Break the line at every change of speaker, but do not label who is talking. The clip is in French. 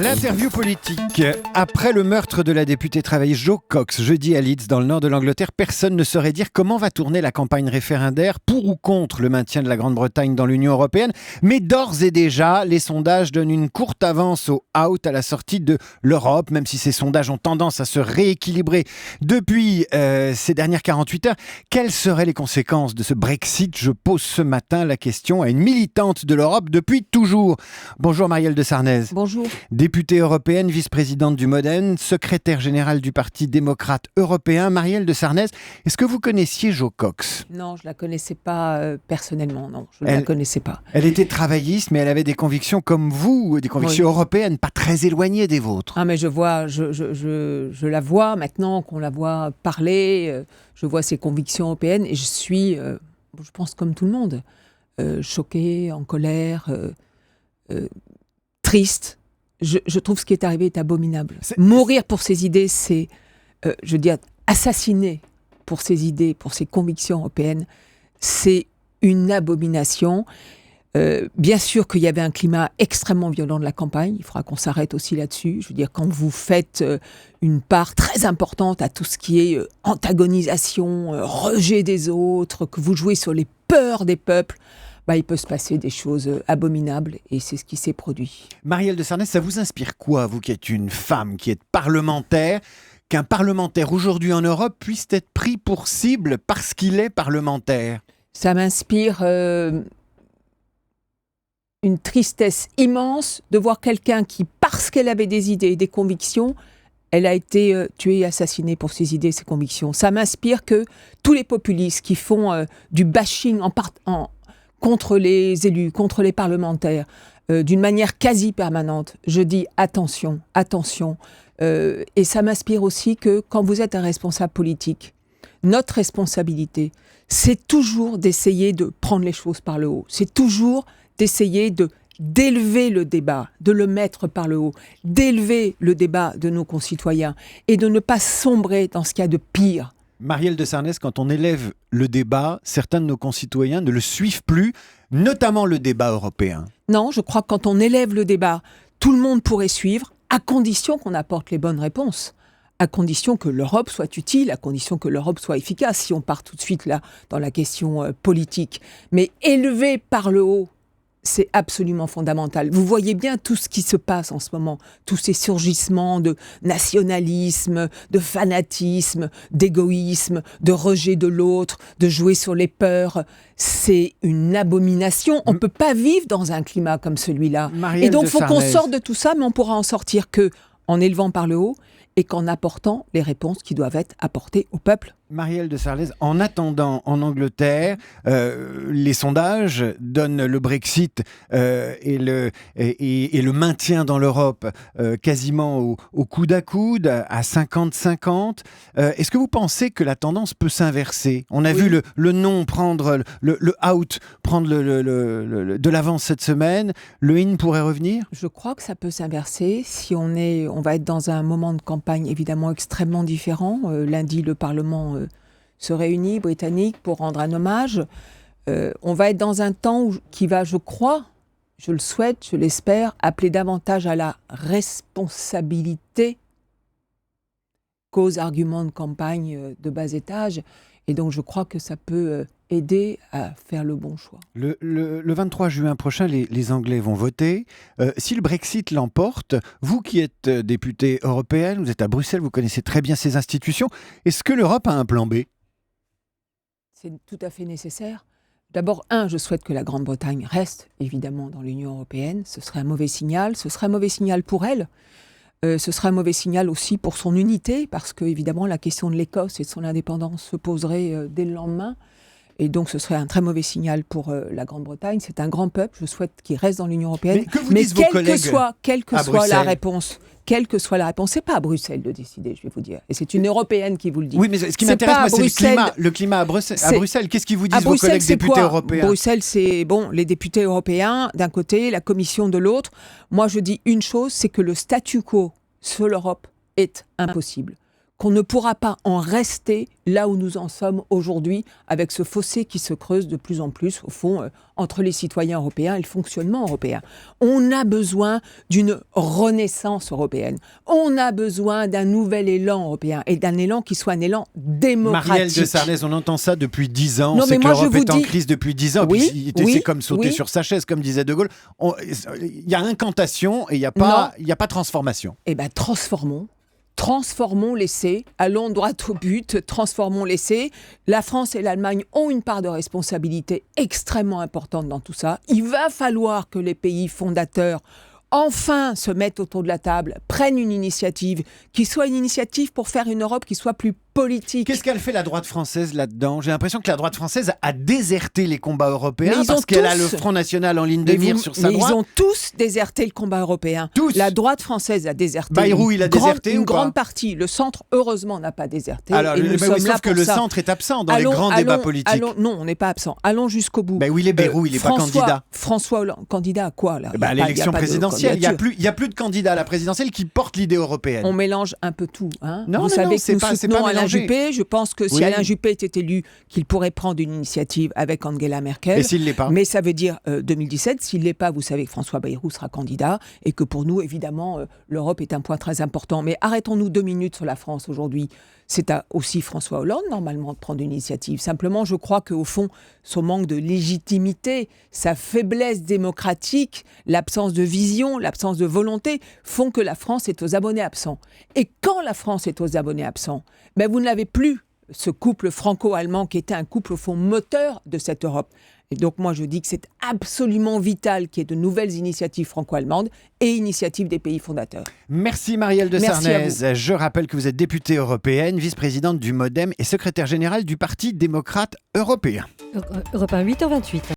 L'interview politique. Après le meurtre de la députée travailliste Jo Cox jeudi à Leeds, dans le nord de l'Angleterre, personne ne saurait dire comment va tourner la campagne référendaire pour ou contre le maintien de la Grande-Bretagne dans l'Union européenne. Mais d'ores et déjà, les sondages donnent une courte avance au out à la sortie de l'Europe, même si ces sondages ont tendance à se rééquilibrer depuis ces dernières 48 heures. Quelles seraient les conséquences de ce Brexit? Je pose ce matin la question à une militante de l'Europe depuis toujours. Bonjour Marielle de Sarnez.
Bonjour.
Députée européenne, vice-présidente du Modem, secrétaire générale du Parti démocrate européen, Marielle de Sarnez, est-ce que vous connaissiez Jo Cox?
Non, je ne la connaissais pas personnellement, non, je ne la connaissais pas.
Elle était travailliste, mais elle avait des convictions comme vous, des convictions européennes, pas très éloignées des vôtres.
Ah, mais je la vois maintenant qu'on la voit parler, je vois ses convictions européennes et je suis, je pense comme tout le monde, choquée, en colère, triste. Je trouve ce qui est arrivé est abominable. Mourir pour ses idées, c'est, je veux dire, assassiner pour ses idées, pour ses convictions européennes, c'est une abomination. Bien sûr qu'il y avait un climat extrêmement violent de la campagne, il faudra qu'on s'arrête aussi là-dessus. Je veux dire, quand vous faites une part très importante à tout ce qui est antagonisation, rejet des autres, que vous jouez sur les peurs des peuples, il peut se passer des choses abominables et c'est ce qui s'est produit.
Marielle de Sarnez, ça vous inspire quoi, vous qui êtes une femme, qui êtes parlementaire, qu'un parlementaire aujourd'hui en Europe puisse être pris pour cible parce qu'il est parlementaire?
Ça m'inspire une tristesse immense de voir quelqu'un qui, parce qu'elle avait des idées et des convictions, elle a été tuée et assassinée pour ses idées et ses convictions. Ça m'inspire que tous les populistes qui font du bashing contre les élus, contre les parlementaires, d'une manière quasi permanente. Je dis attention, attention. Et ça m'inspire aussi que quand vous êtes un responsable politique, notre responsabilité, c'est toujours d'essayer de prendre les choses par le haut. C'est toujours d'essayer d'élever le débat, de le mettre par le haut, d'élever le débat de nos concitoyens et de ne pas sombrer dans ce qu'il y a de pire.
Marielle de Sarnez, quand on élève le débat, certains de nos concitoyens ne le suivent plus, notamment le débat européen.
Non, je crois que quand on élève le débat, tout le monde pourrait suivre, à condition qu'on apporte les bonnes réponses, à condition que l'Europe soit utile, à condition que l'Europe soit efficace, si on part tout de suite là dans la question politique. Mais élever par le haut, c'est absolument fondamental. Vous voyez bien tout ce qui se passe en ce moment, tous ces surgissements de nationalisme, de fanatisme, d'égoïsme, de rejet de l'autre, de jouer sur les peurs. C'est une abomination. On ne peut pas vivre dans un climat comme celui-là. Et donc, il faut qu'on sorte de tout ça, mais on pourra en sortir qu'en élevant par le haut et qu'en apportant les réponses qui doivent être apportées au peuple.
Marielle de Sarnez, en attendant, en Angleterre, les sondages donnent le Brexit et le maintien dans l'Europe quasiment au coude à coude, à 50-50. Est-ce que vous pensez que la tendance peut s'inverser? On a vu le non prendre, le out prendre de l'avance cette semaine. Le in pourrait revenir?
Je crois que ça peut s'inverser. Si on va être dans un moment de campagne évidemment extrêmement différent. Lundi, le Parlement se réunit, britannique, pour rendre un hommage. On va être dans un temps qui va, je crois, je le souhaite, je l'espère, appeler davantage à la responsabilité qu'aux arguments de campagne de bas étage. Et donc, je crois que ça peut aider à faire le bon choix.
Le 23 juin prochain, les Anglais vont voter. Si le Brexit l'emporte, vous qui êtes députée européenne, vous êtes à Bruxelles, vous connaissez très bien ces institutions, est-ce que l'Europe a un plan B?
C'est tout à fait nécessaire. D'abord, je souhaite que la Grande-Bretagne reste évidemment dans l'Union européenne. Ce serait un mauvais signal. Ce serait un mauvais signal pour elle. Ce serait un mauvais signal aussi pour son unité, parce que évidemment la question de l'Écosse et de son indépendance se poserait dès le lendemain. Et donc ce serait un très mauvais signal pour la Grande-Bretagne. C'est un grand peuple, je souhaite qu'il reste dans l'Union européenne.
Mais
quelle que soit la réponse, c'est pas à Bruxelles de décider, je vais vous dire. Et c'est une Européenne qui vous le dit.
Oui, mais ce qui m'intéresse, moi, c'est le climat à Bruxelles. Qu'est-ce qu'ils vous disent, vos collègues députés européens?
Bruxelles, c'est les députés européens d'un côté, la Commission de l'autre. Moi, je dis une chose, c'est que le statu quo sur l'Europe est impossible. qu'on ne pourra pas en rester là où nous en sommes aujourd'hui, avec ce fossé qui se creuse de plus en plus, au fond, entre les citoyens européens et le fonctionnement européen. On a besoin d'une renaissance européenne. On a besoin d'un nouvel élan européen, et d'un élan qui soit un élan démocratique.
Marielle de Sarnez, on entend ça depuis 10 ans.
Non,
On sait
mais
que
moi,
l'Europe
je vous
est en
dis-
crise depuis 10 ans.
Oui,
Puis c'est
oui,
comme sauter
oui.
sur sa chaise, comme disait De Gaulle. Il y a incantation et il n'y a pas transformation.
Eh bien, transformons l'essai, allons droit au but, transformons l'essai. La France et l'Allemagne ont une part de responsabilité extrêmement importante dans tout ça. Il va falloir que les pays fondateurs enfin se mettent autour de la table, prennent une initiative, qui soit une initiative pour faire une Europe qui soit plus politique.
Qu'est-ce qu'elle fait la droite française là-dedans? J'ai l'impression que la droite française a déserté les combats européens
Mais ils
parce
ont
qu'elle a
tous-
le Front National en ligne de mire sur sa droite.
Ils ont tous déserté le combat européen.
Tous.
La droite française a déserté.
Bayrou, il a déserté
une
ou pas
grande partie. Le centre, heureusement, n'a pas déserté.
Alors,
et nous
mais
sommes
oui,
là
sauf que
pour
le
ça.
centre est absent dans les grands débats politiques.
Non, on n'est pas absent. Allons jusqu'au bout.
Ben oui, il est Bayrou, il n'est pas candidat.
François Hollande, candidat à quoi là?
Eh ben, à l'élection présidentielle, il n'y a plus de candidat à la présidentielle qui porte l'idée européenne.
On mélange un peu tout. Hein.
Non,
Vous
non,
savez
non,
que
c'est
nous
pas
soutenons Alain
mélangé.
Juppé. Je pense que si
Oui.
Alain Juppé était élu, qu'il pourrait prendre une initiative avec Angela Merkel.
Et s'il ne l'est pas?
Mais ça veut dire 2017. S'il ne l'est pas, vous savez que François Bayrou sera candidat et que pour nous, évidemment, l'Europe est un point très important. Mais arrêtons-nous 2 minutes sur la France aujourd'hui. C'est à aussi François Hollande, normalement, de prendre une initiative. Simplement, je crois qu'au fond, son manque de légitimité, sa faiblesse démocratique, l'absence de vision, l'absence de volonté, font que la France est aux abonnés absents. Et quand la France est aux abonnés absents, ben vous n'avez plus ce couple franco-allemand qui était un couple, au fond, moteur de cette Europe. Et donc, moi, je dis que c'est absolument vital qu'il y ait de nouvelles initiatives franco-allemandes et initiatives des pays fondateurs.
Merci Marielle de
Merci à
Sarnez. Je rappelle que vous êtes députée européenne, vice-présidente du MoDem et secrétaire générale du Parti démocrate européen.
Europe 1, 8h28.